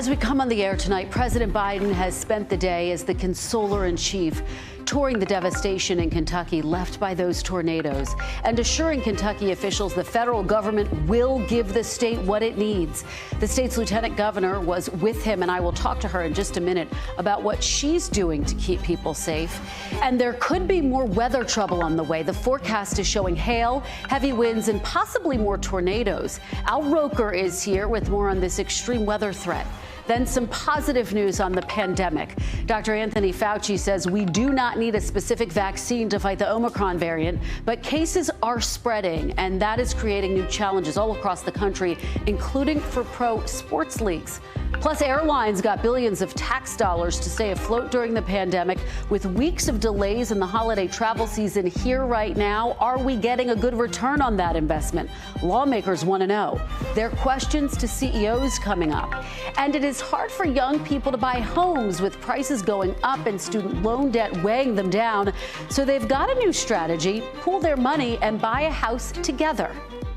As we come on the air tonight, President Biden has spent the day as the consoler-in-chief, touring the devastation in Kentucky left by those tornadoes and assuring Kentucky officials the federal government will give the state what it needs. The state's lieutenant governor was with him, and I will talk to her in just a minute about what she's doing to keep people safe. And there could be more weather trouble on the way. The forecast is showing hail, heavy winds, and possibly more tornadoes. Al Roker is here with more on this extreme weather threat. Then some positive news on the pandemic. Dr. Anthony Fauci says we do not need a specific vaccine to fight the Omicron variant, but cases are spreading, and that is creating new challenges all across the country, including for pro sports leagues. Plus, airlines got billions of tax dollars to stay afloat during the pandemic, with weeks of delays in the holiday travel season here right now. Are we getting a good return on that investment? Lawmakers want to know. Their questions to CEOs coming up. And it is hard for young people to buy homes with prices going up and student loan debt weighing them down. So they've got a new strategy: pool their money and buy a house together.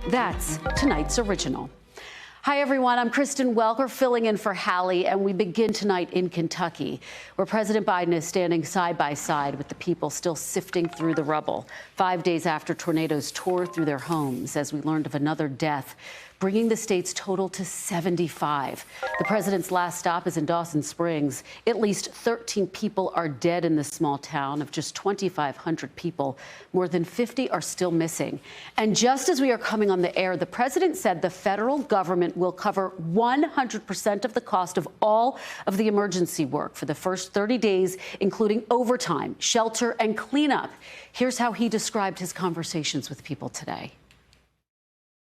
That's tonight's original. Hi, everyone. I'm Kristen Welker, filling in for Hallie, and we begin tonight in Kentucky, where President Biden is standing side by side with the people still sifting through the rubble, 5 days after tornadoes tore through their homes, as we learned of another death, bringing the state's total to 75. The president's last stop is in Dawson Springs. At least 13 people are dead in this small town of just 2,500 people. More than 50 are still missing. And just as we are coming on the air, the president said the federal government will cover 100% of the cost of all of the emergency work for the first 30 days, including overtime, shelter, and cleanup. Here's how he described his conversations with people today.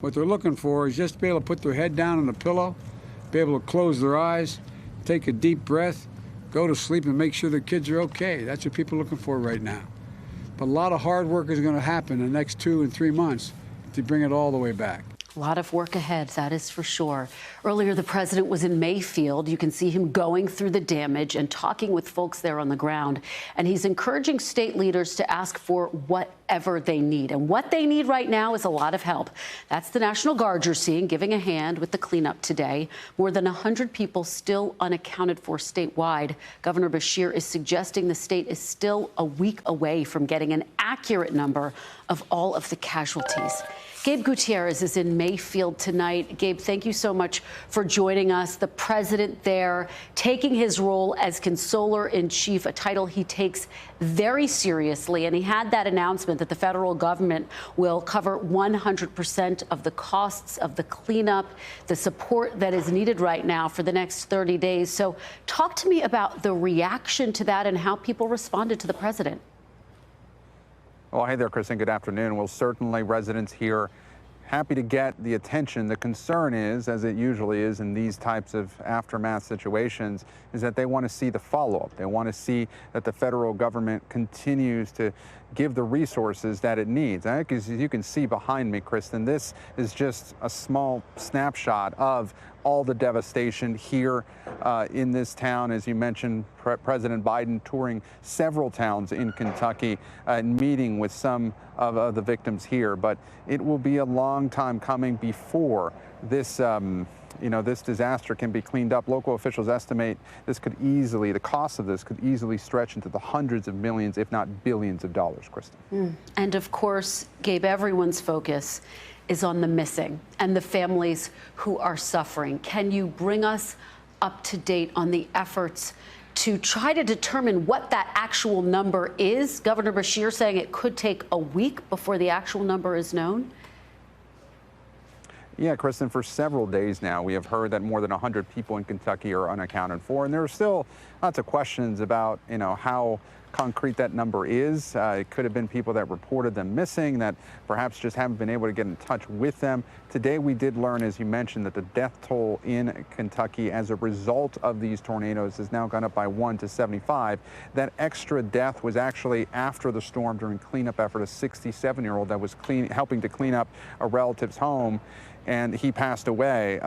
What they're looking for is just to be able to put their head down on the pillow, be able to close their eyes, take a deep breath, go to sleep, and make sure their kids are okay. That's what people are looking for right now. But a lot of hard work is going to happen in the next 2 and 3 months to bring it all the way back. A lot of work ahead, that is for sure. Earlier, the president was in Mayfield. You can see him going through the damage and talking with folks there on the ground. And he's encouraging state leaders to ask for whatever they need. And what they need right now is a lot of help. That's the National Guard you're seeing giving a hand with the cleanup today. More than 100 people still unaccounted for statewide. Governor Beshear is suggesting the state is still a week away from getting an accurate number of all of the casualties. Gabe Gutierrez is in Mayfield tonight. Gabe, thank you so much for joining us. The president there taking his role as consoler-in-chief, a title he takes very seriously. And he had that announcement that the federal government will cover 100% of the costs of the cleanup, the support that is needed right now for the next 30 days. So talk to me about the reaction to that and how people responded to the president. Well, hey there, Kristen. Good afternoon. Well, certainly residents here happy to get the attention. The concern is, as it usually is in these types of aftermath situations, is that they want to see the follow-up. They want to see that the federal government continues to give the resources that it needs. I think, as you can see behind me, Kristen, this is just a small snapshot of all the devastation here in this town. As you mentioned, President Biden touring several towns in Kentucky and meeting with some of the victims here. But it will be a long time coming before this this disaster can be cleaned up. Local officials estimate the cost of this could easily stretch into the hundreds of millions, if not billions of dollars, Kristen. And of course, Gabe, everyone's focus is on the missing and the families who are suffering. Can you bring us up to date on the efforts to try to determine what that actual number is? Governor Beshear saying it could take a week before the actual number is known. Yeah, Kristen, for several days now, we have heard that more than 100 people in Kentucky are unaccounted for. And there are still lots of questions about, how concrete that number is. It could have been people that reported them missing, that perhaps just haven't been able to get in touch with them. Today, we did learn, as you mentioned, that the death toll in Kentucky as a result of these tornadoes has now gone up by 1 to 75. That extra death was actually after the storm during cleanup effort, a 67-year-old that was helping to clean up a relative's home. And he passed away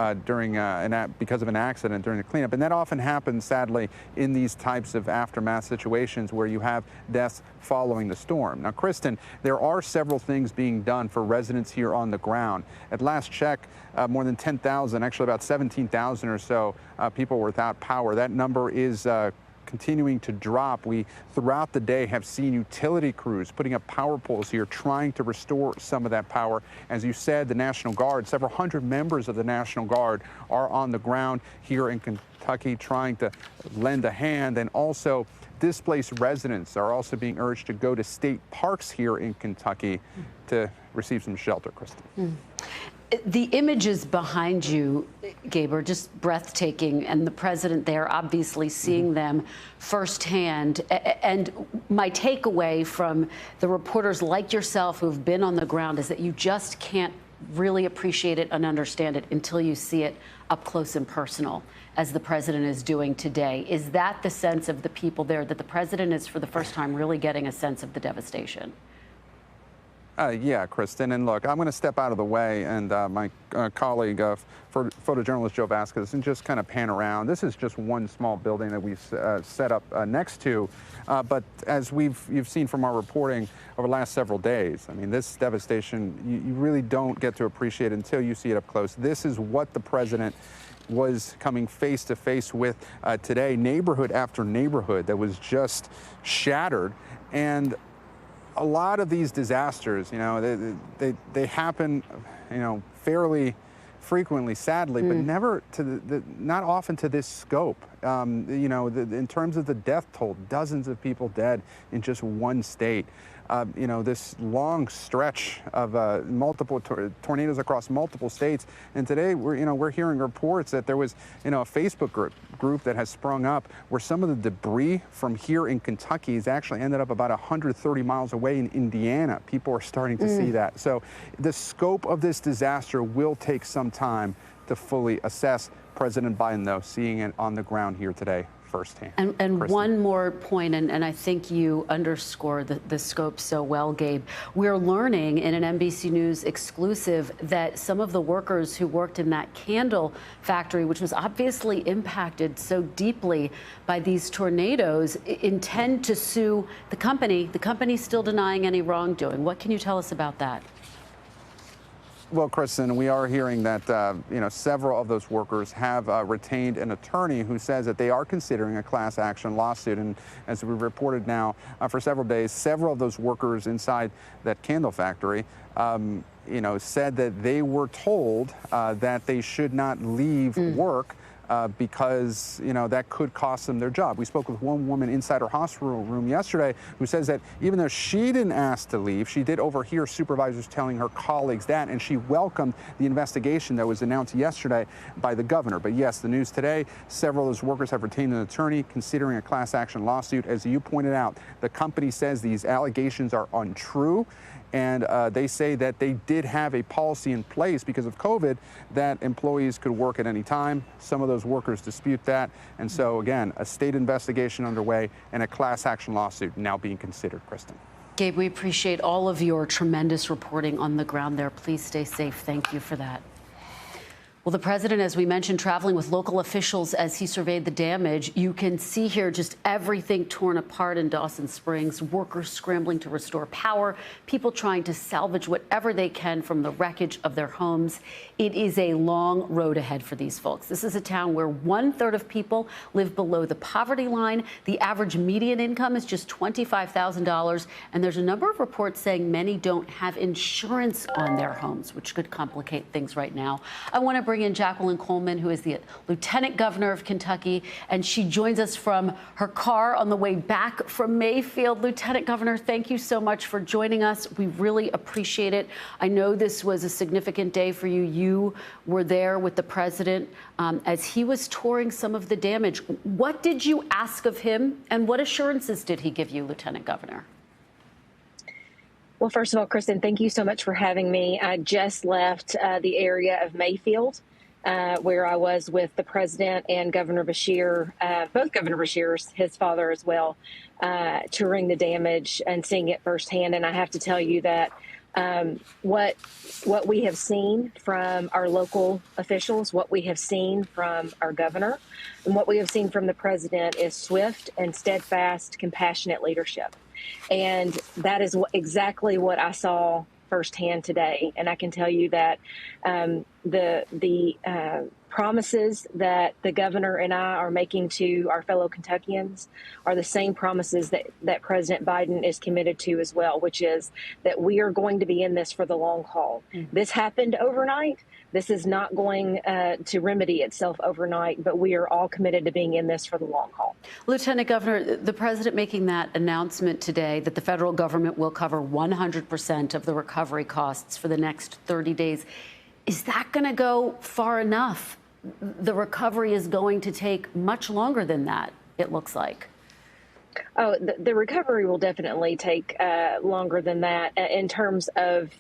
because of an accident during the cleanup. And that often happens, sadly, in these types of aftermath situations where you you have deaths following the storm. Now, Kristen, there are several things being done for residents here on the ground. At last check, more than 10,000, actually about 17,000 or so people were without power. That number is continuing to drop. We, throughout the day, have seen utility crews putting up power poles here, trying to restore some of that power. As you said, the National Guard, several hundred members of the National Guard are on the ground here in Kentucky trying to lend a hand. And also, displaced residents are also being urged to go to state parks here in Kentucky to receive some shelter, Kristen. The images behind you, Gabe, are just breathtaking, and the president there obviously seeing them firsthand. And my takeaway from the reporters like yourself who've been on the ground is that you just can't really appreciate it and understand it until you see it up close and personal, as the president is doing today. Is that the sense of the people there, that the president is for the first time really getting a sense of the devastation? Yeah, Kristen, and look, I'm going to step out of the way, and my colleague, photojournalist Joe Vasquez, and just kind of pan around. This is just one small building that we've set up next to, but as you've seen from our reporting over the last several days, I mean, this devastation, you really don't get to appreciate it until you see it up close. This is what the president was coming face to face with today, neighborhood after neighborhood that was just shattered. And a lot of these disasters, they happen, fairly frequently, sadly, but never to not often to this scope. In terms of the death toll, dozens of people dead in just one state. This long stretch of multiple tornadoes across multiple states. And today we're hearing reports that there was a Facebook group that has sprung up where some of the debris from here in Kentucky has actually ended up about 130 miles away in Indiana. People are starting to see that. So the scope of this disaster will take some time to fully assess. President Biden, though, seeing it on the ground here today firsthand. And one more point, and I think you underscore the scope so well, Gabe. We're learning in an NBC News exclusive that some of the workers who worked in that candle factory, which was obviously impacted so deeply by these tornadoes, intend to sue the company. The company's still denying any wrongdoing. What can you tell us about that? Well, Kristen, we are hearing that several of those workers have retained an attorney who says that they are considering a class action lawsuit. And as we've reported now for several days, several of those workers inside that candle factory, said that they were told that they should not leave work because, that could cost them their job. We spoke with one woman inside her hospital room yesterday who says that even though she didn't ask to leave, she did overhear supervisors telling her colleagues that, and she welcomed the investigation that was announced yesterday by the governor. But yes, the news today, several of those workers have retained an attorney considering a class action lawsuit. As you pointed out, the company says these allegations are untrue. And they say that they did have a policy in place because of COVID that employees could work at any time. Some of those workers dispute that. And so, again, a state investigation underway and a class action lawsuit now being considered, Kristen. Gabe, we appreciate all of your tremendous reporting on the ground there. Please stay safe. Thank you for that. Well, the president, as we mentioned, traveling with local officials as he surveyed the damage. You can see here just everything torn apart in Dawson Springs, workers scrambling to restore power, people trying to salvage whatever they can from the wreckage of their homes. It is a long road ahead for these folks. This is a town where 1/3 of people live below the poverty line. The average median income is just $25,000. And there's a number of reports saying many don't have insurance on their homes, which could complicate things right now. I want to bring in Jacqueline Coleman, who is the Lieutenant Governor of Kentucky, and she joins us from her car on the way back from Mayfield. Lieutenant Governor, thank you so much for joining us. We really appreciate it. I know this was a significant day for you. You were there with the president as he was touring some of the damage. What did you ask of him, and what assurances did he give you, Lieutenant Governor? Well, first of all, Kristen, thank you so much for having me. I just left the area of Mayfield, where I was with the president and Governor Beshear, both Governor Beshear's, his father as well, touring the damage and seeing it firsthand. And I have to tell you that What we have seen from our local officials, what we have seen from our governor, and what we have seen from the president is swift and steadfast, compassionate leadership. And that is exactly what I saw firsthand today. And I can tell you that the promises that the governor and I are making to our fellow Kentuckians are the same promises that President Biden is committed to as well, which is that we are going to be in this for the long haul. This happened overnight. This is not going to remedy itself overnight, but we are all committed to being in this for the long haul. Lieutenant Governor, the president making that announcement today that the federal government will cover 100% of the recovery costs for the next 30 days. Is that going to go far enough? The recovery is going to take much longer than that, it looks like. Oh, the recovery will definitely take longer than that in terms of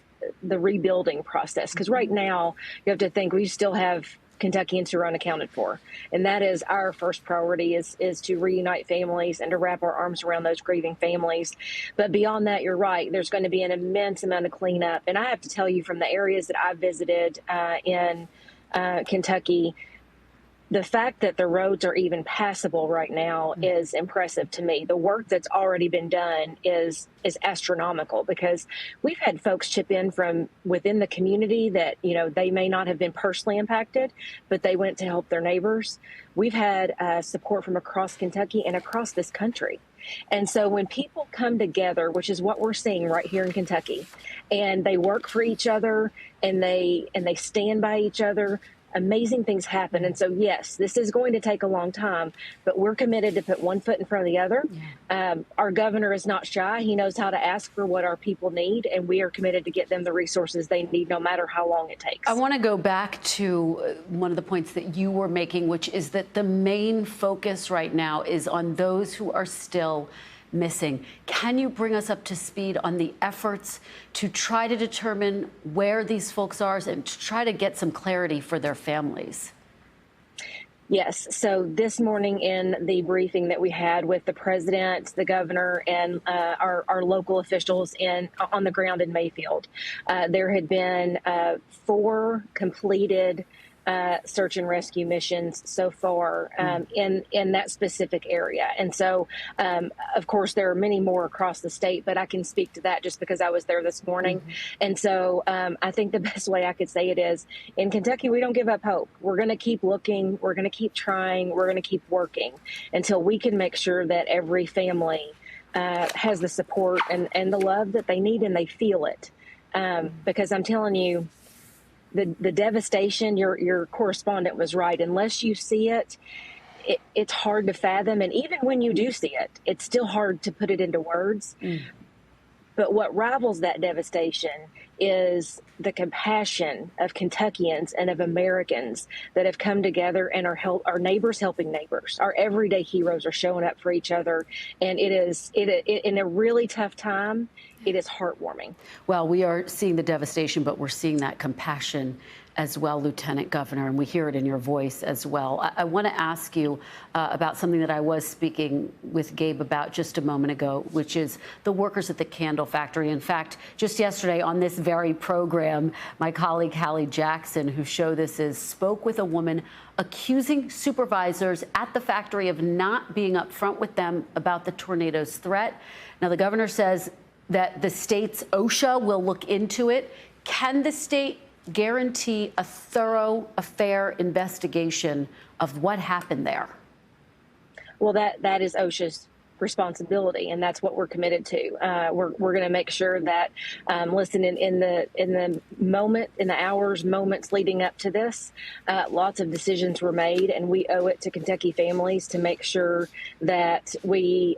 the rebuilding process. Because right now, you have to think we still have Kentuckians who are unaccounted for. And that is our first priority is to reunite families and to wrap our arms around those grieving families. But beyond that, you're right. There's going to be an immense amount of cleanup. And I have to tell you, from the areas that I've visited in Kentucky, the fact that the roads are even passable right now is impressive to me. The work that's already been done is astronomical, because we've had folks chip in from within the community that, you know, they may not have been personally impacted, but they went to help their neighbors. We've had support from across Kentucky and across this country. And so when people come together, which is what we're seeing right here in Kentucky, and they work for each other and they stand by each other, amazing things happen. And so, yes, this is going to take a long time, but we're committed to put one foot in front of the other. Our governor is not shy. He knows how to ask for what our people need, and we are committed to get them the resources they need, no matter how long it takes. I want to go back to one of the points that you were making, which is that the main focus right now is on those who are still missing. Can you bring us up to speed on the efforts to try to determine where these folks are and to try to get some clarity for their families? Yes. So this morning in the briefing that we had with the president, the governor, and our local officials on the ground in Mayfield, there had been 4 completed search and rescue missions so far in that specific area. And so, of course, there are many more across the state, but I can speak to that just because I was there this morning. And so I think the best way I could say it is, in Kentucky, we don't give up hope. We're going to keep looking. We're going to keep trying. We're going to keep working until we can make sure that every family has the support and the love that they need, and they feel it. Because I'm telling you, the devastation, your correspondent was right. Unless you see it, it's hard to fathom. And even when you do see it, it's still hard to put it into words. But what rivals that devastation is the compassion of Kentuckians and of Americans that have come together and are neighbors helping neighbors. Our everyday heroes are showing up for each other. And it in a really tough time, it is heartwarming. Well, we are seeing the devastation, but we're seeing that compassion as well, Lieutenant Governor, and we hear it in your voice as well. I want to ask you about something that I was speaking with Gabe about just a moment ago, which is the workers at the candle factory. In fact, just yesterday on this very program, my colleague Hallie Jackson, whose show this is, spoke with a woman accusing supervisors at the factory of not being upfront with them about the tornado's threat. Now, the governor says that the state's OSHA will look into it. Can the state guarantee a thorough, fair investigation of what happened there? Well, that is OSHA's responsibility, and that's what we're committed to. We're going to make sure that, listen, in the moments leading up to this, lots of decisions were made, and we owe it to Kentucky families to make sure that we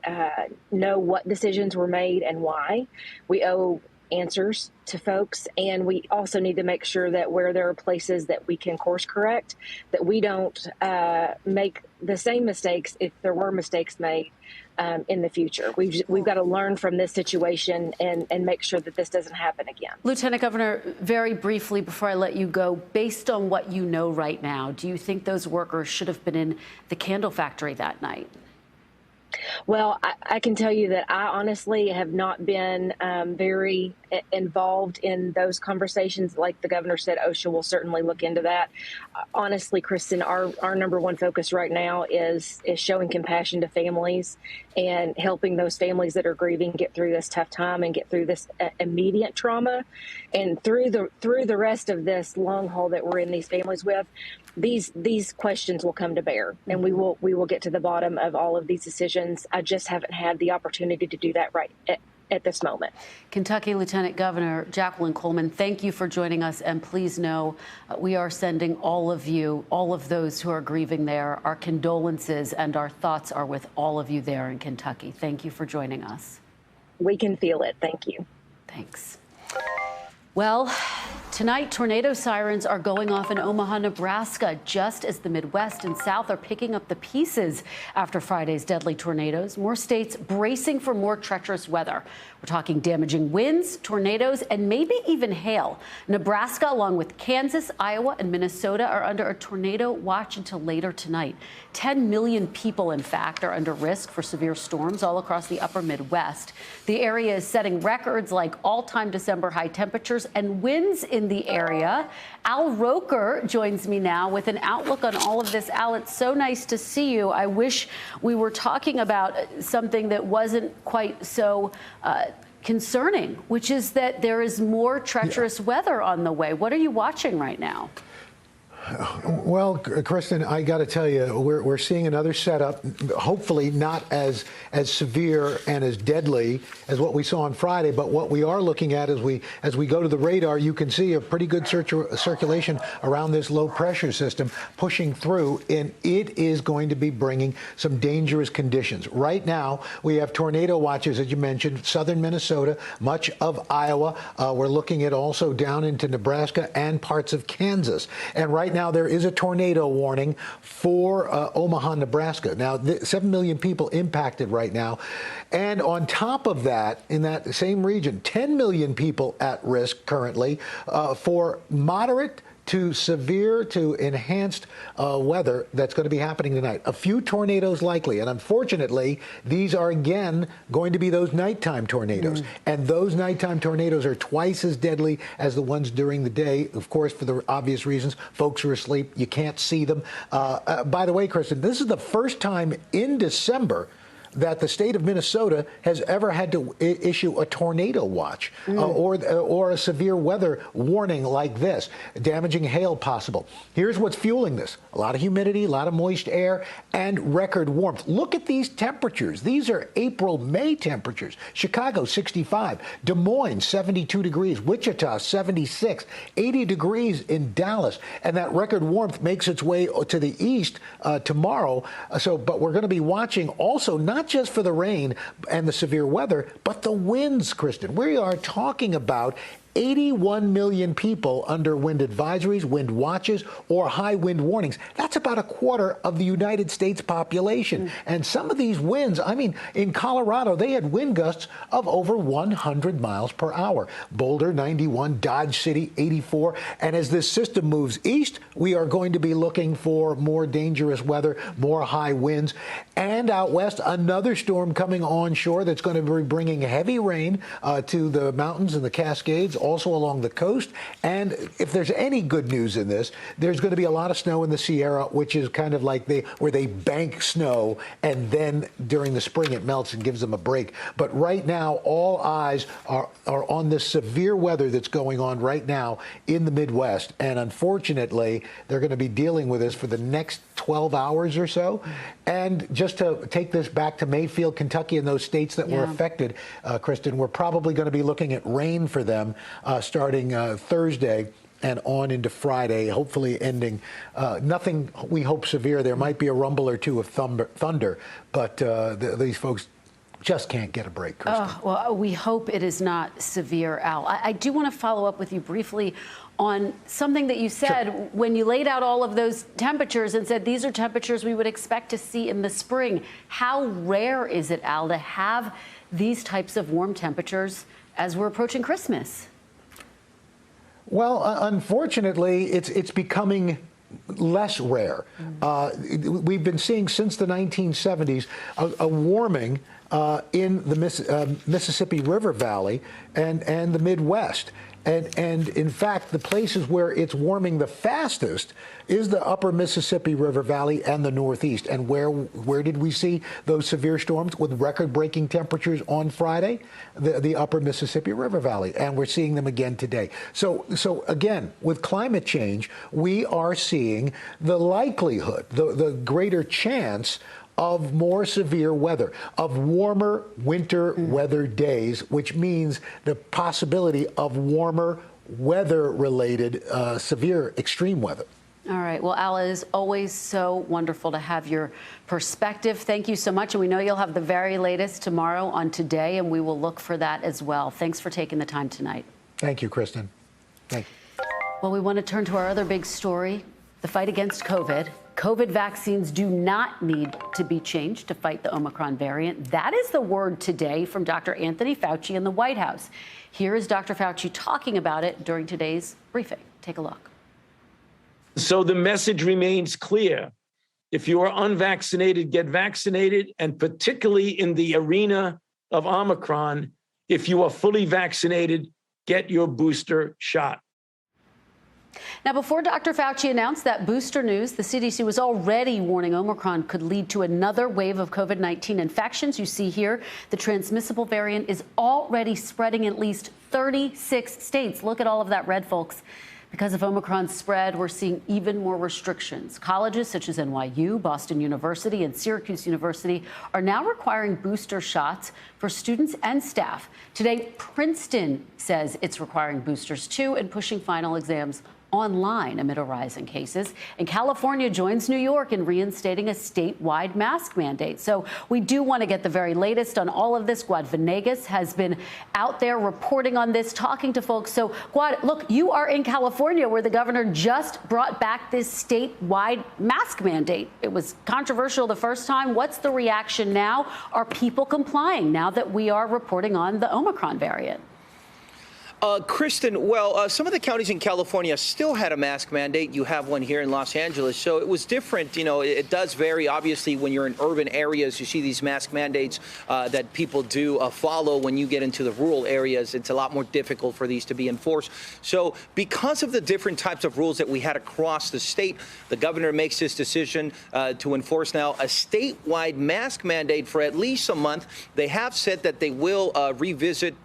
know what decisions were made and why. We owe answers to folks, and we also need to make sure that where there are places that we can course correct, that we don't make the same mistakes if there were mistakes made in the future. We've got to learn from this situation and make sure that this doesn't happen again. Lieutenant Governor, very briefly before I let you go, based on what you know right now, do you think those workers should have been in the candle factory that night? Well, I can tell you that I honestly have not been very involved in those conversations. Like the governor said, OSHA will certainly look into that. Honestly, Kristen, our number one focus right now is showing compassion to families and helping those families that are grieving get through this tough time and get through this immediate trauma, and through the rest of this long haul that we're in these families with. These questions will come to bear, and we will get to the bottom of all of these decisions. I just haven't had the opportunity to do that right at this moment. Kentucky Lieutenant Governor Jacqueline Coleman, thank you for joining us, and please know we are sending all of you, all of those who are grieving there, our condolences, and our thoughts are with all of you there in Kentucky. Thank you for joining us. We can feel it. Thank you. Thanks. Well, tonight, tornado sirens are going off in Omaha, Nebraska, just as the Midwest and South are picking up the pieces after Friday's deadly tornadoes. More states bracing for more treacherous weather. We're talking damaging winds, tornadoes, and maybe even hail. Nebraska, along with Kansas, Iowa, and Minnesota, are under a tornado watch until later tonight. 10 million people, in fact, are under risk for severe storms all across the upper Midwest. The area is setting records like all-time December high temperatures and winds in the area. Al Roker joins me now with an outlook on all of this. Al, it's so nice to see you. I wish we were talking about something that wasn't quite so concerning, which is that there is more treacherous weather on the way. What are you watching right now? Well, Kristen, I got to tell you, we're seeing another setup, hopefully not as severe and as deadly as what we saw on Friday. But what we are looking at as we go to the radar, you can see a pretty good circulation around this low pressure system pushing through, and it is going to be bringing some dangerous conditions. Right now, we have tornado watches, as you mentioned, southern Minnesota, much of Iowa. We're looking at also down into Nebraska and parts of Kansas. And right now, there is a tornado warning for Omaha, Nebraska. Now, 7 million people impacted right now. And on top of that, in that same region, 10 million people at risk currently for moderate to severe to enhanced weather that's going to be happening tonight. A few tornadoes likely. And unfortunately, these are again going to be those nighttime tornadoes. And those nighttime tornadoes are twice as deadly as the ones during the day. Of course, for the obvious reasons, folks are asleep. You can't see them. By the way, Kristen, this is the first time in December that the state of Minnesota has ever had to issue a tornado watch or a severe weather warning like this. Damaging hail possible. Here's what's fueling this. A lot of humidity, a lot of moist air, and record warmth. Look at these temperatures. These are April, May temperatures. Chicago, 65. Des Moines, 72 degrees. Wichita, 76. 80 degrees in Dallas. And that record warmth makes its way to the east tomorrow. But we're going to be watching also not just for the rain and the severe weather, but the winds, Kristen. We are talking about 81 million people under wind advisories, wind watches, or high wind warnings. That's about a quarter of the United States population. And some of these winds, I mean, in Colorado, they had wind gusts of over 100 miles per hour. Boulder, 91, Dodge City, 84. And as this system moves east, we are going to be looking for more dangerous weather, more high winds. And out west, another storm coming onshore that's going to be bringing heavy rain to the mountains and the Cascades, also along the coast. And if there's any good news in this, there's going to be a lot of snow in the Sierra, which is kind of like where they bank snow and then during the spring it melts and gives them a break. But right now, all eyes are on this severe weather that's going on right now in the Midwest. And unfortunately, they're going to be dealing with this for the next 12 hours or so. And just to take this back to Mayfield, Kentucky, and those states that were affected, Kristen, we're probably going to be looking at rain for them starting Thursday and on into Friday, hopefully ending nothing, we hope, severe. There might be a rumble or two of thunder, but these folks just can't get a break, Kristen. Well, we hope it is not severe, Al. I do want to follow up with you briefly on something that you said when you laid out all of those temperatures and said these are temperatures we would expect to see in the spring. How rare is it, Al, to have these types of warm temperatures as we're approaching Christmas? Well, unfortunately, it's becoming less rare. We've been seeing since the 1970s a warming in the Mississippi River Valley and the Midwest. And in fact, the places where it's warming the fastest is the upper Mississippi River Valley and the Northeast. And where did we see those severe storms with record-breaking temperatures on Friday? The upper Mississippi River Valley. And we're seeing them again today. So again, with climate change, we are seeing the likelihood, the greater chance of more severe weather, of warmer winter weather days, which means the possibility of warmer weather-related severe extreme weather. All right. Well, Al, it is always so wonderful to have your perspective. Thank you so much. And we know you'll have the very latest tomorrow on Today, and we will look for that as well. Thanks for taking the time tonight. Thank you, Kristen. Thank you. Well, we want to turn to our other big story, the fight against COVID. COVID vaccines do not need to be changed to fight the Omicron variant. That is the word today from Dr. Anthony Fauci in the White House. Here is Dr. Fauci talking about it during today's briefing. Take a look. So the message remains clear. If you are unvaccinated, get vaccinated. And particularly in the arena of Omicron, if you are fully vaccinated, get your booster shot. Now, before Dr. Fauci announced that booster news, the CDC was already warning Omicron could lead to another wave of COVID-19 infections. You see here, the transmissible variant is already spreading in at least 36 states. Look at all of that red, folks. Because of Omicron's spread, we're seeing even more restrictions. Colleges such as NYU, Boston University, and Syracuse University are now requiring booster shots for students and staff. Today, Princeton says it's requiring boosters too and pushing final exams online amid a rise in cases. And California joins New York in reinstating a statewide mask mandate. So we do want to get the very latest on all of this. Guad Venegas has been out there reporting on this, talking to folks. So Guad, look, you are in California where the governor just brought back this statewide mask mandate. It was controversial the first time. What's the reaction now? Are people complying now that we are reporting on the Omicron variant? Kristen, well, some of the counties in California still had a mask mandate. You have one here in Los Angeles. So it was different. You know, it does vary. Obviously, when you're in urban areas, you see these mask mandates that people do follow. When you get into the rural areas, it's a lot more difficult for these to be enforced. So because of the different types of rules that we had across the state, the governor makes this decision to enforce now a statewide mask mandate for at least a month. They have said that they will revisit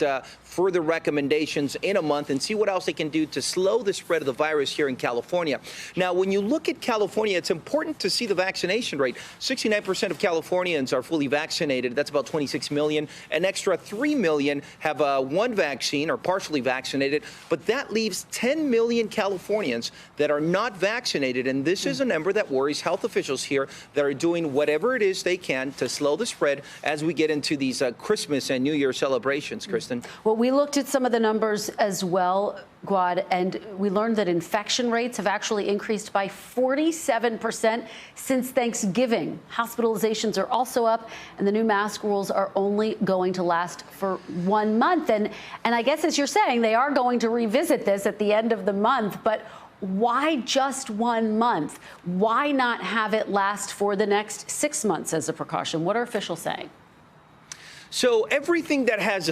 further recommendations in a month and see what else they can do to slow the spread of the virus here in California. Now, when you look at California, it's important to see the vaccination rate. 69% of Californians are fully vaccinated. That's about 26 million. An extra 3 million have one vaccine or partially vaccinated. But that leaves 10 million Californians that are not vaccinated. And this is a number that worries health officials here that are doing whatever it is they can to slow the spread as we get into these Christmas and New Year celebrations, Kristen. Well, we looked at some of the numbers as well, Guad, and we learned that infection rates have actually increased by 47% since Thanksgiving. Hospitalizations are also up, and the new mask rules are only going to last for 1 month. And I guess, as you're saying, they are going to revisit this at the end of the month. But why just 1 month? Why not have it last for the next 6 months as a precaution? What are officials saying? So everything that has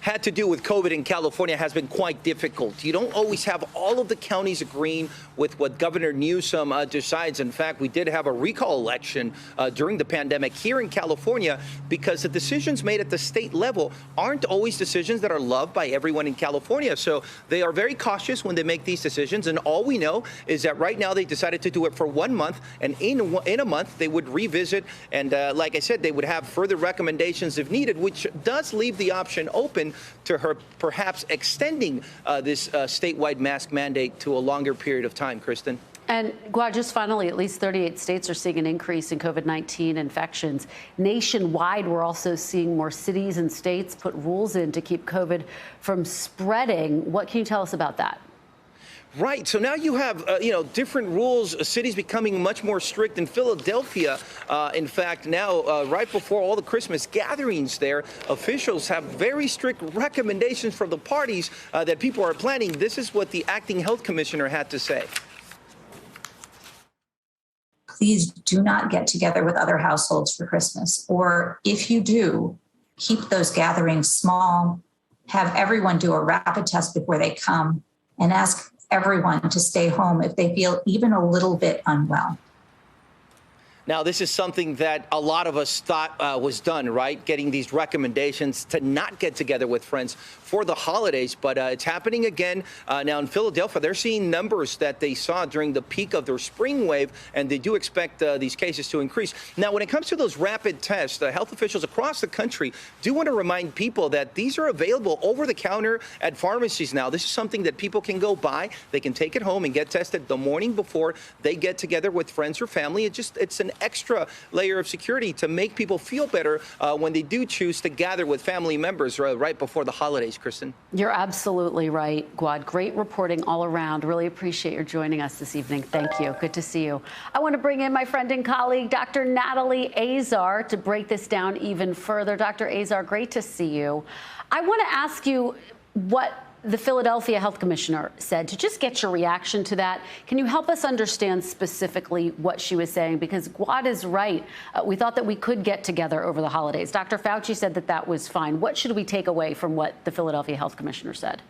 had to do with COVID in California has been quite difficult. You don't always have all of the counties agreeing with what Governor Newsom decides. In fact, we did have a recall election during the pandemic here in California because the decisions made at the state level aren't always decisions that are loved by everyone in California. So they are very cautious when they make these decisions. And all we know is that right now they decided to do it for 1 month. And in a month, they would revisit. And like I said, they would have further recommendations if needed, which does leave the option open to her perhaps extending this statewide mask mandate to a longer period of time, Kristen. And Guad, just finally, at least 38 states are seeing an increase in COVID-19 infections. Nationwide, we're also seeing more cities and states put rules in to keep COVID from spreading. What can you tell us about that? Right. So now you have, different rules, cities becoming much more strict. In Philadelphia, in fact, now, right before all the Christmas gatherings there, officials have very strict recommendations from the parties that people are planning. This is what the acting health commissioner had to say. please do not get together with other households for Christmas. Or if you do, keep those gatherings small, have everyone do a rapid test before they come, and ask everyone to stay home if they feel even a little bit unwell. Now, this is something that a lot of us thought was done, right? Getting these recommendations to not get together with friends for the holidays. But it's happening again. Now, in Philadelphia, they're seeing numbers that they saw during the peak of their spring wave, and they do expect these cases to increase. Now, when it comes to those rapid tests, health officials across the country do want to remind people that these are available over the counter at pharmacies now. This is something that people can go buy. They can take it home and get tested the morning before they get together with friends or family. It's an extra layer of security to make people feel better when they do choose to gather with family members right before the holidays, Kristen. You're absolutely right, Guad. Great reporting all around. Really appreciate your joining us this evening. Thank you. Good to see you. I want to bring in my friend and colleague, Dr. Natalie Azar, to break this down even further. Dr. Azar, great to see you. I want to ask you what the Philadelphia Health Commissioner said, to just get your reaction to that. Can you help us understand specifically what she was saying? Because Guad is right. We thought that we could get together over the holidays. Dr. Fauci said that that was fine. What should we take away from what the Philadelphia Health Commissioner said?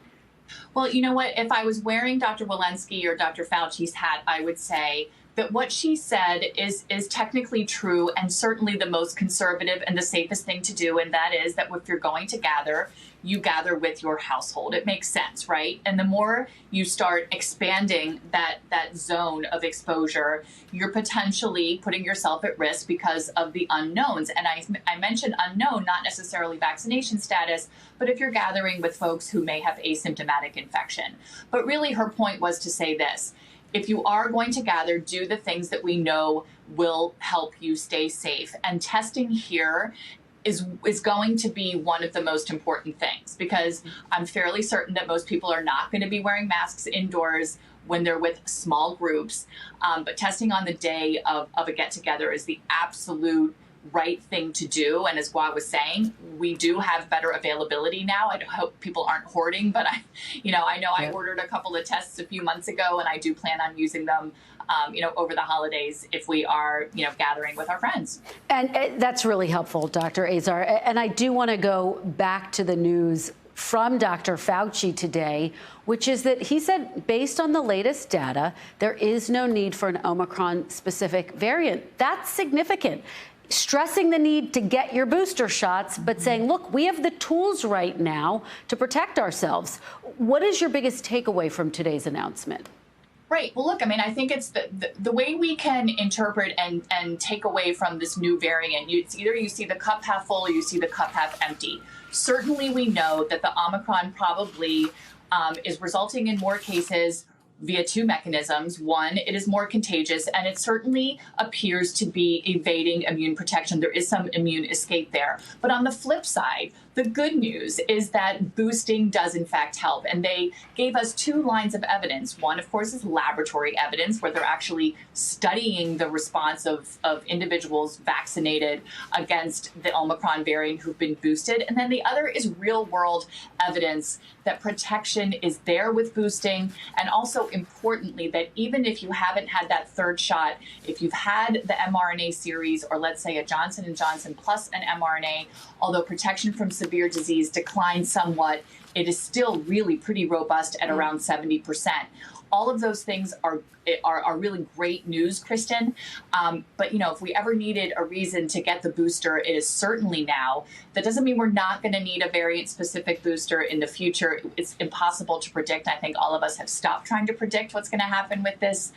Well, you know what? If I was wearing Dr. Walensky or Dr. Fauci's hat, I would say that what she said is technically true and certainly the most conservative and the safest thing to do. And that is that if you're going to gather, you gather with your household. It makes sense, right? And the more you start expanding that zone of exposure, you're potentially putting yourself at risk because of the unknowns. And I mentioned unknown, not necessarily vaccination status, but if you're gathering with folks who may have asymptomatic infection. But really her point was to say this: if you are going to gather, do the things that we know will help you stay safe. And testing here is going to be one of the most important things, because I'm fairly certain that most people are not going to be wearing masks indoors when they're with small groups. But testing on the day of a get-together is the absolute right thing to do. And as Guad was saying, we do have better availability now. I hope people aren't hoarding, but I ordered a couple of tests a few months ago, and I do plan on using them over the holidays if we are, gathering with our friends. And that's really helpful, Dr. Azar. And I do want to go back to the news from Dr. Fauci today, which is that he said, based on the latest data, there is no need for an Omicron-specific variant. That's significant. Stressing the need to get your booster shots, but saying, look, we have the tools right now to protect ourselves. What is your biggest takeaway from today's announcement? Right. Well, look, I think it's the way we can interpret and take away from this new variant. It's either you see the cup half full or you see the cup half empty. Certainly, we know that the Omicron probably is resulting in more cases via two mechanisms. One, it is more contagious, and it certainly appears to be evading immune protection. There is some immune escape there. But on the flip side, the good news is that boosting does in fact help. And they gave us two lines of evidence. One, of course, is laboratory evidence, where they're actually studying the response of individuals vaccinated against the Omicron variant who've been boosted. And then the other is real world evidence that protection is there with boosting. And also importantly, that even if you haven't had that third shot, if you've had the mRNA series, or let's say a Johnson & Johnson plus an mRNA, although protection from severe disease declines somewhat, it is still really pretty robust at around 70%. All of those things are really great news, Kristen. But, if we ever needed a reason to get the booster, it is certainly now. That doesn't mean we're not going to need a variant-specific booster in the future. It's impossible to predict. I think all of us have stopped trying to predict what's going to happen with this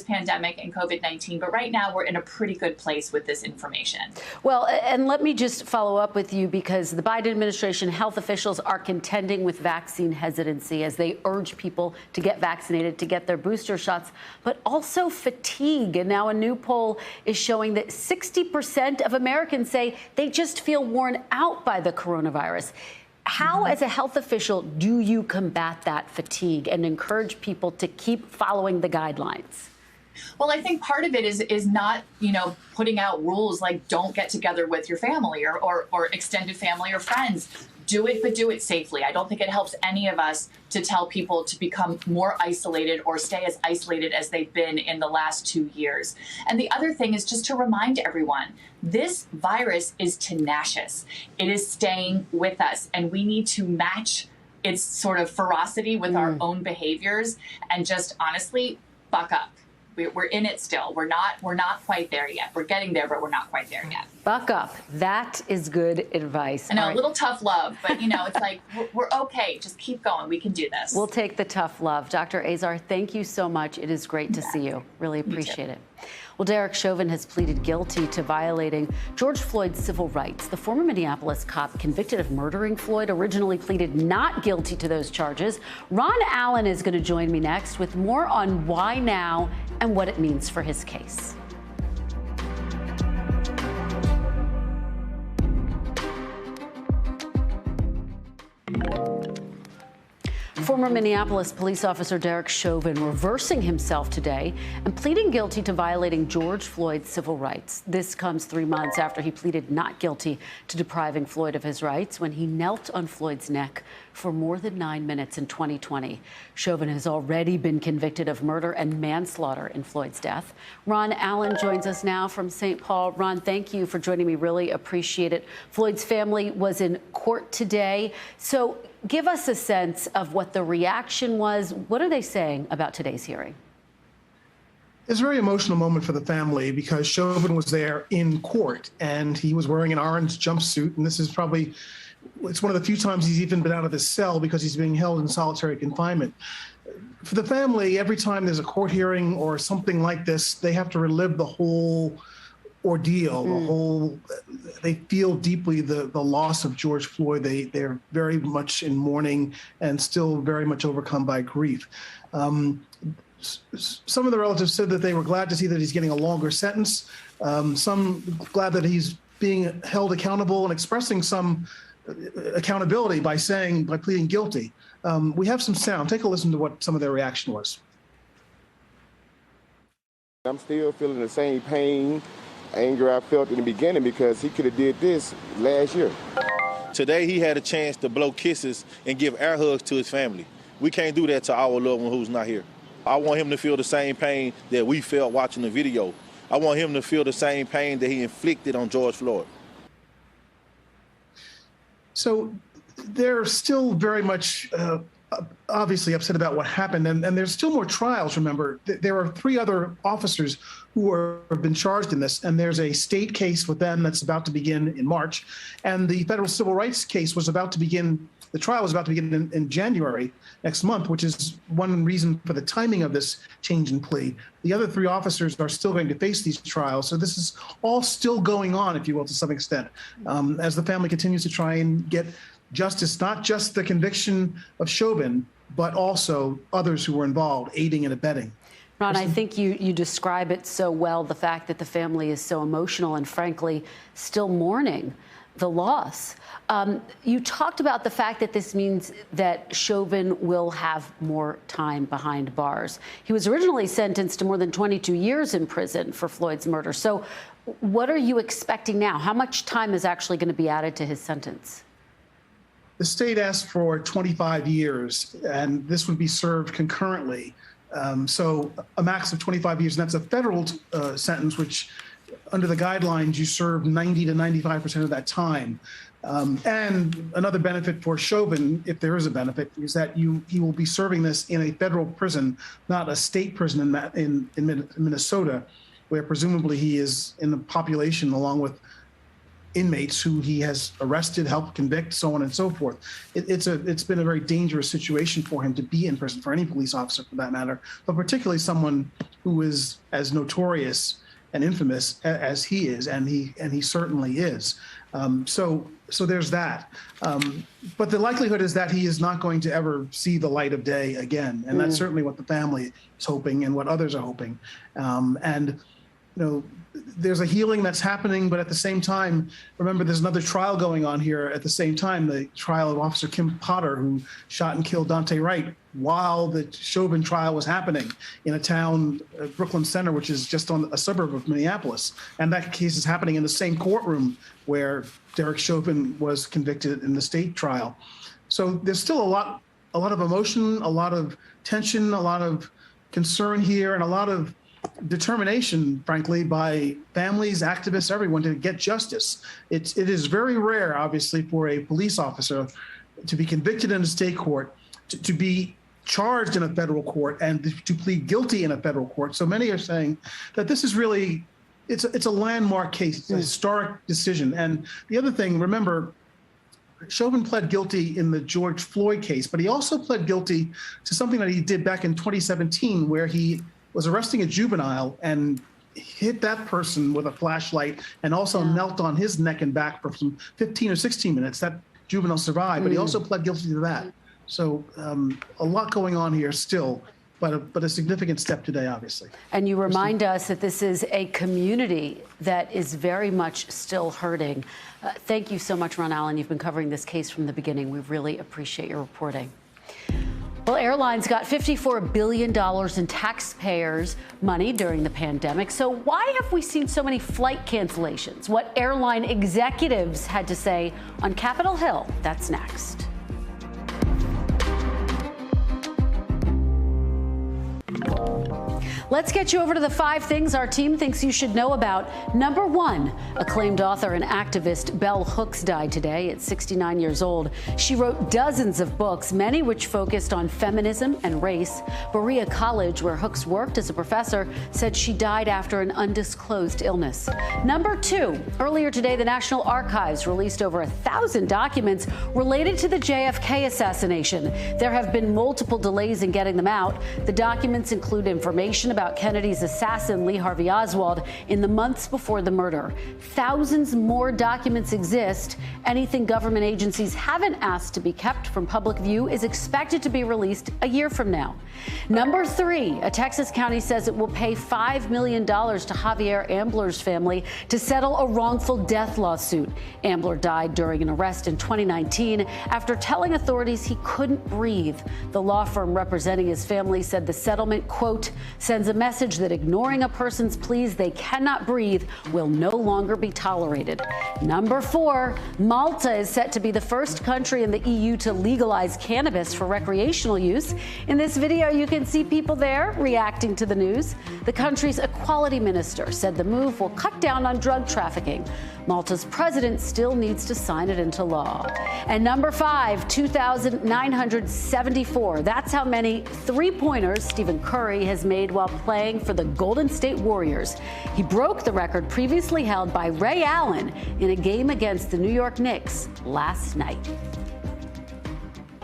pandemic and COVID-19. But right now, we're in a pretty good place with this information. Well, and let me just follow up with you, because the Biden administration health officials are contending with vaccine hesitancy as they urge people to get vaccinated, to get their booster shots, but also fatigue. And now a new poll is showing that 60% of Americans say they just feel worn out by the coronavirus. How, as a health official, do you combat that fatigue and encourage people to keep following the guidelines? Well, I think part of it is not, putting out rules like don't get together with your family or extended family or friends. Do it, but do it safely. I don't think it helps any of us to tell people to become more isolated or stay as isolated as they've been in the last 2 years. And the other thing is just to remind everyone, this virus is tenacious. It is staying with us, and we need to match its sort of ferocity with our own behaviors and just honestly buck up. We're in it still. We're not quite there yet. We're getting there, but we're not quite there yet. Buck up. That is good advice. I know, a little tough love, but it's like, we're okay. Just keep going. We can do this. We'll take the tough love. Dr. Azar, thank you so much. It is great to see you. Really appreciate it. Well, Derek Chauvin has pleaded guilty to violating George Floyd's civil rights. The former Minneapolis cop convicted of murdering Floyd originally pleaded not guilty to those charges. Ron Allen is going to join me next with more on why now and what it means for his case. Former Minneapolis police officer Derek Chauvin reversing himself today and pleading guilty to violating George Floyd's civil rights. This comes 3 months after he pleaded not guilty to depriving Floyd of his rights when he knelt on Floyd's neck for more than 9 minutes in 2020. Chauvin has already been convicted of murder and manslaughter in Floyd's death. Ron Allen joins us now from St. Paul. Ron, thank you for joining me. Really appreciate it. Floyd's family was in court today. So give us a sense of what the reaction was. What are they saying about today's hearing? It's a very emotional moment for the family because Chauvin was there in court and he was wearing an orange jumpsuit. And this is probably, it's one of the few times he's even been out of his cell because he's being held in solitary confinement. For the family, every time there's a court hearing or something like this, they have to relive the whole ordeal, they feel deeply the loss of George Floyd. They're very much in mourning and still very much overcome by grief. Some of the relatives said that they were glad to see that he's getting a longer sentence. Some glad that he's being held accountable and expressing some accountability by pleading guilty. We have some sound. Take a listen to what some of their reaction was. I'm still feeling the same pain, anger I felt in the beginning because he could have did this last year. Today he had a chance to blow kisses and give air hugs to his family. We can't do that to our loved one who's not here. I want him to feel the same pain that we felt watching the video. I want him to feel the same pain that he inflicted on George Floyd. So they're still very much obviously upset about what happened, and there's still more trials. Remember, there are 3 other officers who have been charged in this, and there's a state case with them that's about to begin in March, and the federal civil rights case was about to begin. The trial was about to begin in January next month, which is one reason for the timing of this change in plea. The other 3 officers are still going to face these trials, so this is all still going on, if you will, to some extent, as the family continues to try and get justice, not just the conviction of Chauvin, but also others who were involved, aiding and abetting. Ron, I think you describe it so well, the fact that the family is so emotional and, frankly, still mourning the loss. You talked about the fact that this means that Chauvin will have more time behind bars. He was originally sentenced to more than 22 years in prison for Floyd's murder. So what are you expecting now? How much time is actually going to be added to his sentence? The state asked for 25 years, and this would be served concurrently. So a max of 25 years, and that's a federal sentence, which under the guidelines, you serve 90 to 95% of that time. And another benefit for Chauvin, if there is a benefit, is that he will be serving this in a federal prison, not a state prison in Minnesota, where presumably he is in the population along with inmates who he has arrested, helped convict, so on and so forth. It's been a very dangerous situation for him to be in prison, for any police officer for that matter, but particularly someone who is as notorious and infamous as he is, and he certainly is. So there's that. But the likelihood is that he is not going to ever see the light of day again, and that's certainly what the family is hoping and what others are hoping. And there's a healing that's happening, but at the same time, remember, there's another trial going on here at the same time, the trial of Officer Kim Potter, who shot and killed Dante Wright while the Chauvin trial was happening in a town, Brooklyn Center, which is just on a suburb of Minneapolis. And that case is happening in the same courtroom where Derek Chauvin was convicted in the state trial. So there's still a lot of emotion, a lot of tension, a lot of concern here, and a lot of determination, frankly, by families, activists, everyone to get justice. It is very rare, obviously, for a police officer to be convicted in a state court, to be charged in a federal court, and to plead guilty in a federal court. So many are saying that this is really, it's a landmark case, it's a historic decision. And the other thing, remember, Chauvin pled guilty in the George Floyd case, but he also pled guilty to something that he did back in 2017, where he was arresting a juvenile and hit that person with a flashlight and also knelt on his neck and back for some 15 or 16 minutes. That juvenile survived, but he also pled guilty to that. So a lot going on here still, but a significant step today, obviously. And you remind us that this is a community that is very much still hurting. Thank you so much, Ron Allen. You've been covering this case from the beginning. We really appreciate your reporting. Well, airlines got $54 billion in taxpayers' money during the pandemic. So why have we seen so many flight cancellations? What airline executives had to say on Capitol Hill. That's next. Let's get you over to the 5 things our team thinks you should know about. Number 1, acclaimed author and activist Bell Hooks died today at 69 years old. She wrote dozens of books, many which focused on feminism and race. Berea College, where Hooks worked as a professor, said she died after an undisclosed illness. Number 2, earlier today, the National Archives released over 1,000 documents related to the JFK assassination. There have been multiple delays in getting them out. The documents include information about Kennedy's assassin, Lee Harvey Oswald, in the months before the murder. Thousands more documents exist. Anything government agencies haven't asked to be kept from public view is expected to be released a year from now. Number 3, a Texas county says it will pay $5 million to Javier Ambler's family to settle a wrongful death lawsuit. Ambler died during an arrest in 2019 after telling authorities he couldn't breathe. The law firm representing his family said the settlement, quote, sends a message that ignoring a person's pleas they cannot breathe will no longer be tolerated. Number 4, Malta is set to be the first country in the EU to legalize cannabis for recreational use. In this video, you can see people there reacting to the news. The country's equality minister said the move will cut down on drug trafficking. Malta's president still needs to sign it into law. And number 5, 2,974. That's how many three-pointers Stephen Curry has made while playing for the Golden State Warriors. He broke the record previously held by Ray Allen in a game against the New York Knicks last night.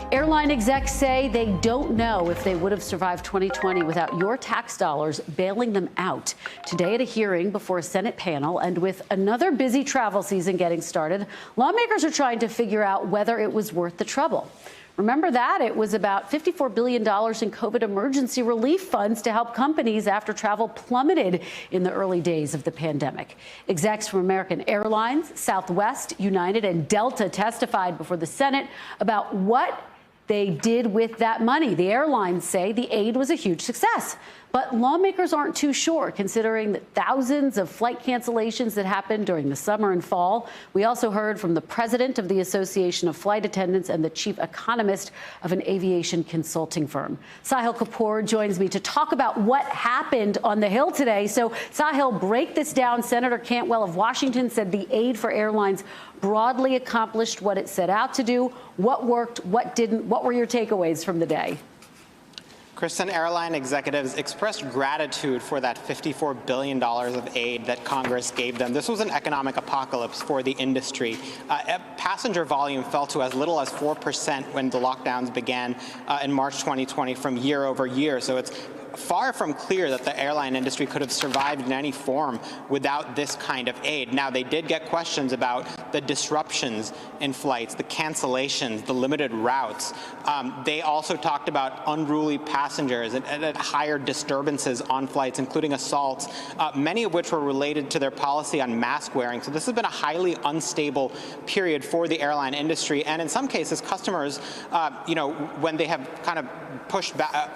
Airline execs say they don't know if they would have survived 2020 without your tax dollars bailing them out. Today at a hearing before a Senate panel, and with another busy travel season getting started, lawmakers are trying to figure out whether it was worth the trouble. Remember that? It was about $54 billion in COVID emergency relief funds to help companies after travel plummeted in the early days of the pandemic. Execs from American Airlines, Southwest, United, and Delta testified before the Senate about what they did with that money. The airlines say the aid was a huge success, but lawmakers aren't too sure, considering the thousands of flight cancellations that happened during the summer and fall. We also heard from the president of the Association of Flight Attendants and the chief economist of an aviation consulting firm. Sahil Kapoor joins me to talk about what happened on the Hill today. So, Sahil, break this down. Senator Cantwell of Washington said the aid for airlines broadly accomplished what it set out to do. What worked, what didn't? What were your takeaways from the day? Kristen, airline executives expressed gratitude for that $54 billion of aid that Congress gave them. This was an economic apocalypse for the industry. Passenger volume fell to as little as 4% when the lockdowns began in March 2020 from year over year. So it's far from clear that the airline industry could have survived in any form without this kind of aid. Now, they did get questions about the disruptions in flights, the cancellations, the limited routes. They also talked about unruly passengers and higher disturbances on flights, including assaults, many of which were related to their policy on mask wearing. So this has been a highly unstable period for the airline industry. And in some cases, customers, when they have kind of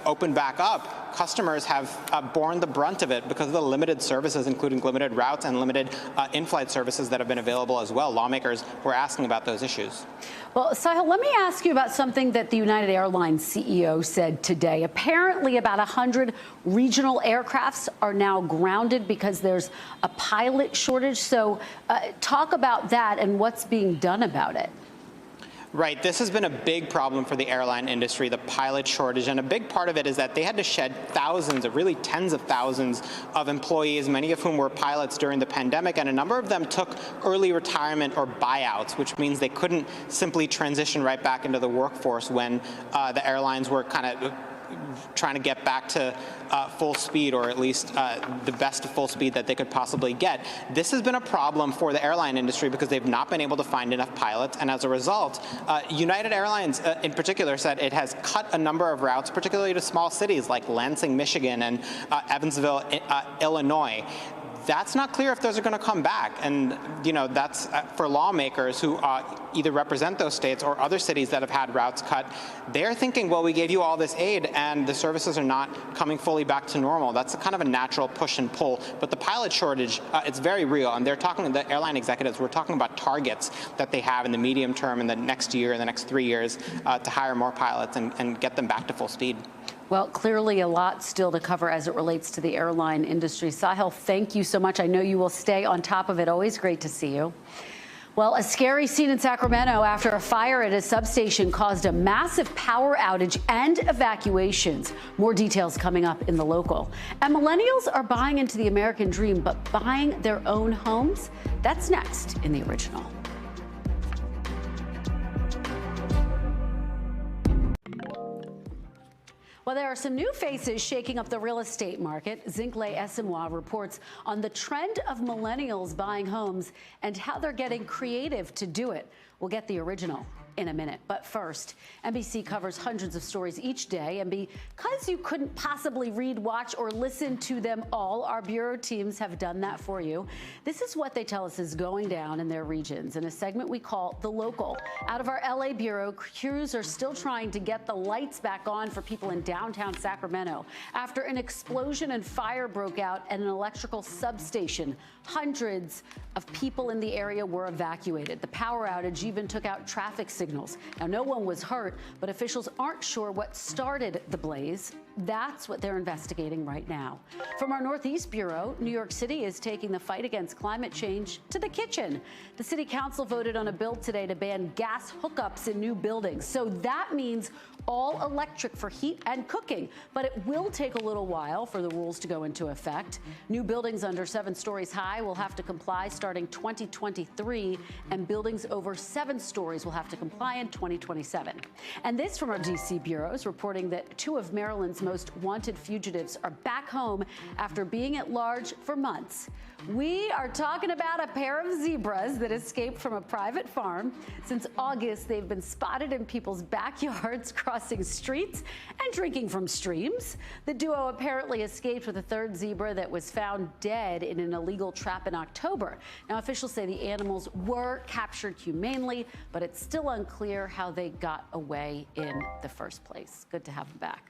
opened back up, customers have borne the brunt of it because of the limited services, including limited routes and limited in-flight services that have been available as well. Lawmakers were asking about those issues. Well, Sahil, let me ask you about something that the United Airlines CEO said today. Apparently, about 100 regional aircrafts are now grounded because there's a pilot shortage. So talk about that and what's being done about it. Right. This has been a big problem for the airline industry, the pilot shortage. And a big part of it is that they had to shed thousands, really tens of thousands of employees, many of whom were pilots during the pandemic. And a number of them took early retirement or buyouts, which means they couldn't simply transition right back into the workforce when the airlines were kind of trying to get back to full speed, or at least the best full speed that they could possibly get. This has been a problem for the airline industry because they've not been able to find enough pilots. And as a result, United Airlines in particular said it has cut a number of routes, particularly to small cities like Lansing, Michigan, and Evansville, Illinois. That's not clear if those are going to come back. And, that's for lawmakers who either represent those states or other cities that have had routes cut. They're thinking, well, we gave you all this aid and the services are not coming fully back to normal. That's kind of a natural push and pull. But the pilot shortage, it's very real. And they're talking, the airline executives, we're talking about targets that they have in the medium term in the next year, in the next 3 years, to hire more pilots and get them back to full speed. Well, clearly a lot still to cover as it relates to the airline industry. Sahil, thank you so much. I know you will stay on top of it. Always great to see you. Well, a scary scene in Sacramento after a fire at a substation caused a massive power outage and evacuations. More details coming up in the local. And millennials are buying into the American dream, but buying their own homes? That's next in the original. Well, there are some new faces shaking up the real estate market. Zincle Esimwa reports on the trend of millennials buying homes and how they're getting creative to do it. We'll get the original in a minute. But first, NBC covers hundreds of stories each day. And because you couldn't possibly read, watch, or listen to them all, our bureau teams have done that for you. This is what they tell us is going down in their regions in a segment we call The Local. Out of our LA bureau, crews are still trying to get the lights back on for people in downtown Sacramento after an explosion and fire broke out at an electrical substation. Hundreds of people in the area were evacuated. The power outage even took out traffic signals. Now, no one was hurt, but officials aren't sure what started the blaze. That's what they're investigating right now. From our Northeast Bureau, New York City is taking the fight against climate change to the kitchen. The city council voted on a bill today to ban gas hookups in new buildings. So that means all electric for heat and cooking. But it will take a little while for the rules to go into effect. New buildings under 7 stories high will have to comply starting 2023, and buildings over 7 stories will have to comply in 2027. And this from our D.C. bureaus reporting that 2 of Maryland's most wanted fugitives are back home after being at large for months. We are talking about a pair of zebras that escaped from a private farm. Since August, they've been spotted in people's backyards, crossing streets and drinking from streams. The duo apparently escaped with a 3rd zebra that was found dead in an illegal trap in October. Now, officials say the animals were captured humanely, but it's still unclear how they got away in the first place. Good to have them back.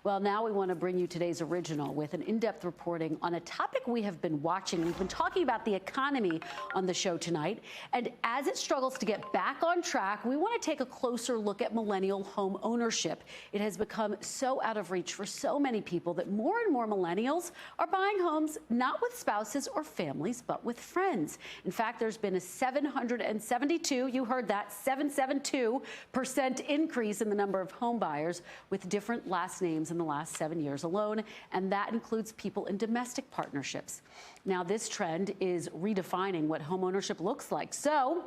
Well, now we want to bring you today's original with an in-depth reporting on a topic we have been watching. We've been talking about the economy on the show tonight. And as it struggles to get back on track, we want to take a closer look at millennial home ownership. It has become so out of reach for so many people that more and more millennials are buying homes not with spouses or families, but with friends. In fact, there's been a 772, you heard that, 772% increase in the number of home buyers with different last names in the last 7 years alone, and that includes people in domestic partnerships. Now, this trend is redefining what homeownership looks like. So,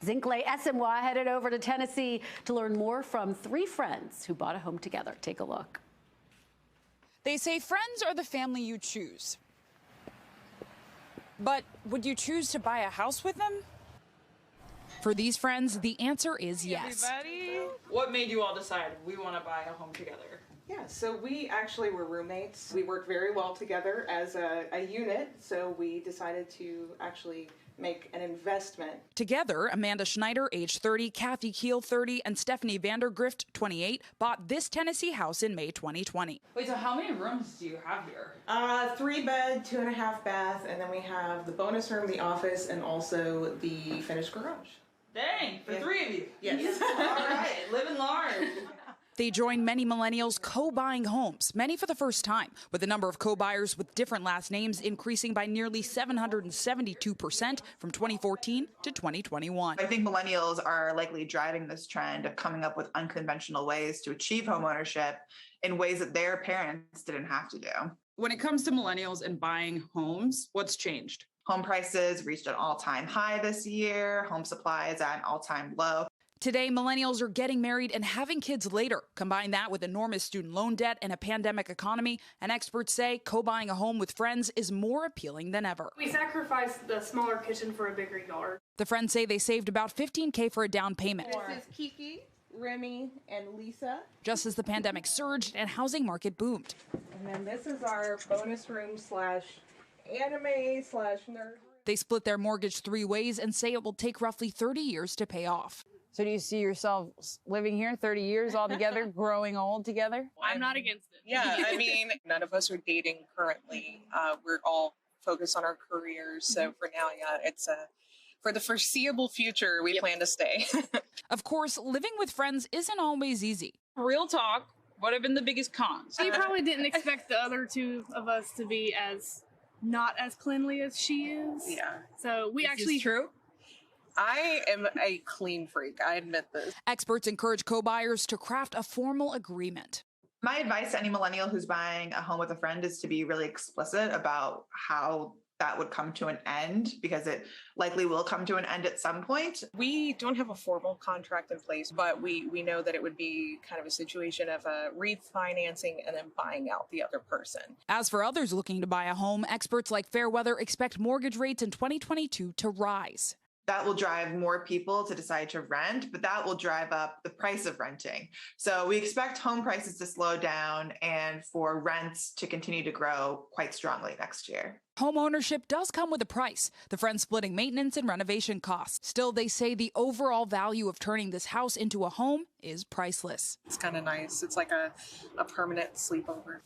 Zincle Esimwa headed over to Tennessee to learn more from 3 friends who bought a home together. Take a look. They say friends are the family you choose. But would you choose to buy a house with them? For these friends, the answer is yes. Everybody, what made you all decide we want to buy a home together? Yeah, so we actually were roommates. We worked very well together as a unit, so we decided to actually make an investment. Together, Amanda Schneider, age 30, Kathy Keel, 30, and Stephanie Vandergrift, 28, bought this Tennessee house in May 2020. Wait, so how many rooms do you have here? 3 bed, 2.5 bath, and then we have the bonus room, the office, and also the finished garage. Dang, for 3 of you. Yes. All right, living large. They joined many millennials co-buying homes, many for the first time, with the number of co-buyers with different last names increasing by nearly 772% from 2014 to 2021. I think millennials are likely driving this trend of coming up with unconventional ways to achieve homeownership in ways that their parents didn't have to do. When it comes to millennials and buying homes, what's changed? Home prices reached an all-time high this year. Home supply is at an all-time low. Today, millennials are getting married and having kids later. Combine that with enormous student loan debt and a pandemic economy, and experts say co-buying a home with friends is more appealing than ever. We sacrificed the smaller kitchen for a bigger yard. The friends say they saved about $15K for a down payment. This is Kiki, Remy, and Lisa. Just as the pandemic surged and housing market boomed. And then this is our bonus room / anime / nerd. They split their mortgage 3 ways and say it will take roughly 30 years to pay off. So do you see yourselves living here 30 years all together, growing old together? I'm not against it. Yeah, I mean, none of us are dating currently. We're all focused on our careers. So for now, yeah, it's for the foreseeable future, we plan to stay. Of course, living with friends isn't always easy. Real talk, what have been the biggest cons? She probably didn't expect the other two of us to be not as cleanly as she is. Yeah. So we Is true? I am a clean freak. I admit this. Experts encourage co-buyers to craft a formal agreement. My advice to any millennial who's buying a home with a friend is to be really explicit about how that would come to an end, because it likely will come to an end at some point. We don't have a formal contract in place, but we know that it would be kind of a situation of refinancing and then buying out the other person. As for others looking to buy a home, experts like Fairweather expect mortgage rates in 2022 to rise. That will drive more people to decide to rent, but that will drive up the price of renting. So we expect home prices to slow down and for rents to continue to grow quite strongly next year. Home ownership does come with a price, the friends splitting maintenance and renovation costs. Still, they say the overall value of turning this house into a home is priceless. It's kind of nice. It's like a permanent sleepover.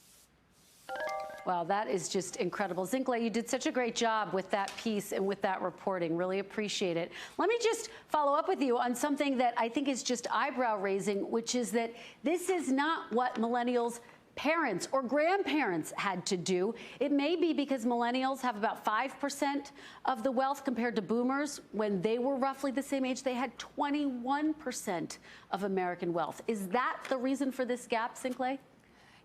Wow, that is just incredible. Zinkley, you did such a great job with that piece and with that reporting. Really appreciate it. Let me just follow up with you on something that I think is just eyebrow-raising, which is that this is not what millennials' parents or grandparents had to do. It may be because millennials have about 5% of the wealth compared to boomers. When they were roughly the same age, they had 21% of American wealth. Is that the reason for this gap, Zinkley?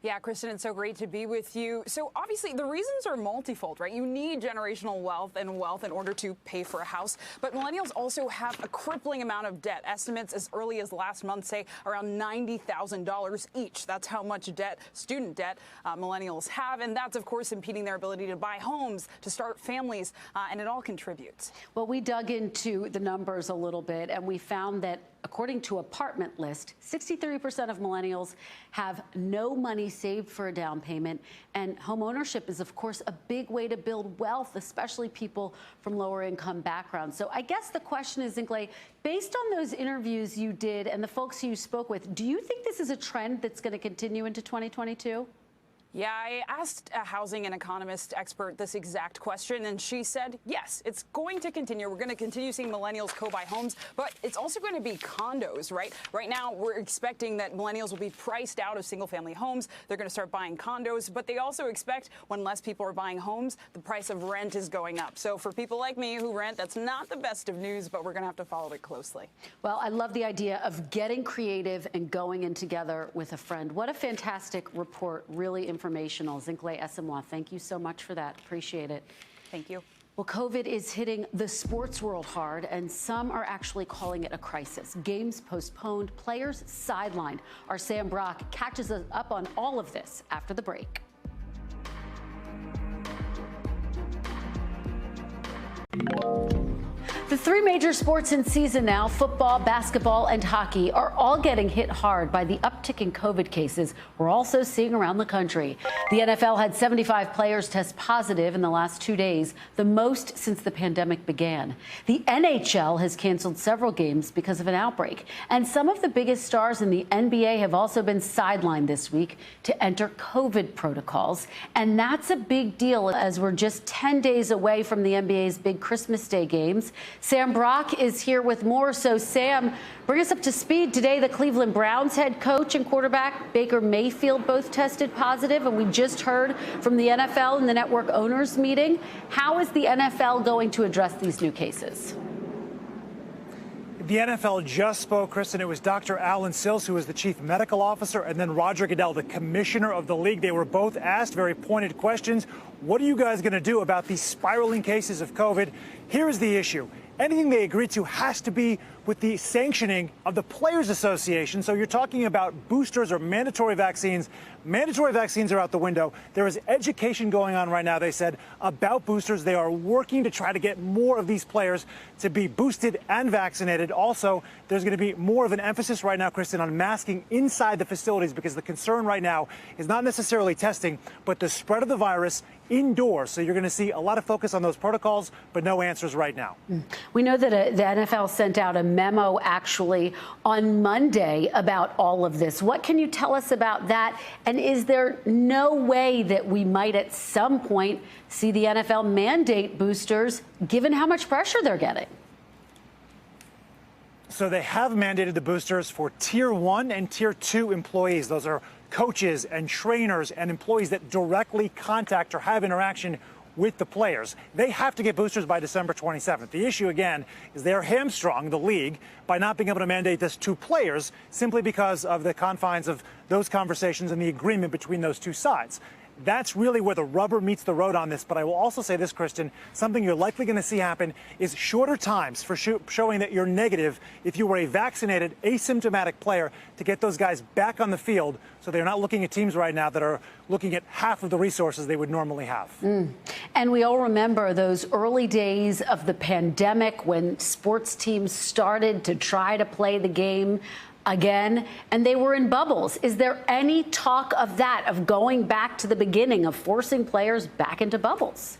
Yeah, Kristen, it's so great to be with you. So obviously the reasons are multifold, right? You need generational wealth in order to pay for a house. But millennials also have a crippling amount of debt. Estimates as early as last month say around $90,000 each. That's how much debt, student debt, millennials have. And that's, of course, impeding their ability to buy homes, to start families, and it all contributes. Well, we dug into the numbers a little bit, and we found that according to Apartment List, 63% of millennials have no money saved for a down payment. And home ownership is, of course, a big way to build wealth, especially people from lower income backgrounds. So I guess the question is, Zinkley, based on those interviews you did and the folks you spoke with, do you think this is a trend that's going to continue into 2022? Yeah, I asked a housing and economist expert this exact question, and she said, yes, it's going to continue. We're going to continue seeing millennials co-buy homes, but it's also going to be condos, right? Right now, we're expecting that millennials will be priced out of single-family homes. They're going to start buying condos, but they also expect when less people are buying homes, the price of rent is going up. So for people like me who rent, that's not the best of news, but we're going to have to follow it closely. Well, I love the idea of getting creative and going in together with a friend. What a fantastic report, really informational. Zinkley Esamoah, thank you so much for that. Appreciate it. Thank you. Well, COVID is hitting the sports world hard, and some are actually calling it a crisis. Games postponed, players sidelined. Our Sam Brock catches us up on all of this after the break. The three major sports in season now, football, basketball, and hockey, are all getting hit hard by the uptick in COVID cases we're also seeing around the country. The NFL had 75 players test positive in the last 2 days, the most since the pandemic began. The NHL has canceled several games because of an outbreak. And some of the biggest stars in the NBA have also been sidelined this week to enter COVID protocols. And that's a big deal as we're just 10 days away from the NBA's big Christmas Day games. Sam Brock is here with more. So, Sam, bring us up to speed. Today, the Cleveland Browns head coach and quarterback Baker Mayfield both tested positive, and we just heard from the NFL in the network owners meeting. How is the NFL going to address these new cases? The NFL just spoke, Kristen. It was Dr. Alan Sills, who was the chief medical officer, and then Roger Goodell, the commissioner of the league. They were both asked very pointed questions. What are you guys going to do about these spiraling cases of COVID? Here is the issue. Anything they agree to has to be with the sanctioning of the Players Association. So you're talking about boosters or mandatory vaccines. Mandatory vaccines are out the window. There is education going on right now, they said, about boosters. They are working to try to get more of these players to be boosted and vaccinated. Also, there's going to be more of an emphasis right now, Kristen, on masking inside the facilities, because the concern right now is not necessarily testing, but the spread of the virus indoors. So you're going to see a lot of focus on those protocols, but no answers right now. We know that the NFL sent out a memo actually on Monday about all of this. What can you tell us about that? And is there no way that we might at some point see the NFL mandate boosters, given how much pressure they're getting? So they have mandated the boosters for Tier 1 and Tier 2 employees. Those are coaches and trainers and employees that directly contact or have interaction with the players. They have to get boosters by December 27th. The issue, again, is they're hamstrung, the league, by not being able to mandate this to players simply because of the confines of those conversations and the agreement between those two sides. That's really where the rubber meets the road on this. But I will also say this, Kristen, something you're likely going to see happen is shorter times for showing that you're negative if you were a vaccinated, asymptomatic player, to get those guys back on the field, so they're not looking at teams right now that are looking at half of the resources they would normally have. And we all remember those early days of the pandemic when sports teams started to try to play the game again, and they were in bubbles. Is there any talk of that, of going back to the beginning, of forcing players back into bubbles?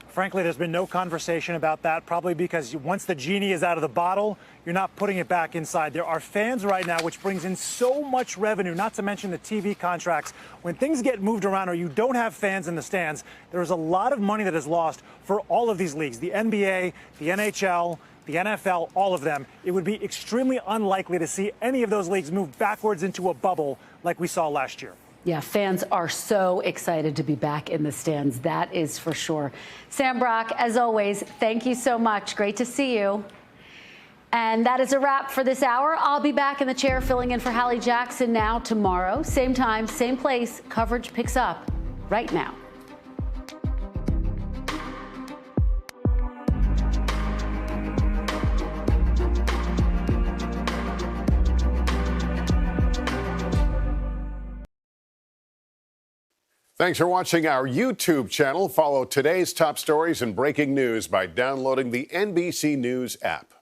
Frankly, there's been no conversation about that, probably because once the genie is out of the bottle, you're not putting it back inside. There are fans right now, which brings in so much revenue, not to mention the TV contracts. When things get moved around or you don't have fans in the stands, there is a lot of money that is lost for all of these leagues, the NBA, the NHL, the NFL, all of them. It would be extremely unlikely to see any of those leagues move backwards into a bubble like we saw last year. Yeah, fans are so excited to be back in the stands. That is for sure. Sam Brock, as always, thank you so much. Great to see you. And that is a wrap for this hour. I'll be back in the chair filling in for Hallie Jackson now tomorrow. Same time, same place. Coverage picks up right now. Thanks for watching our YouTube channel. Follow today's top stories and breaking news by downloading the NBC News app.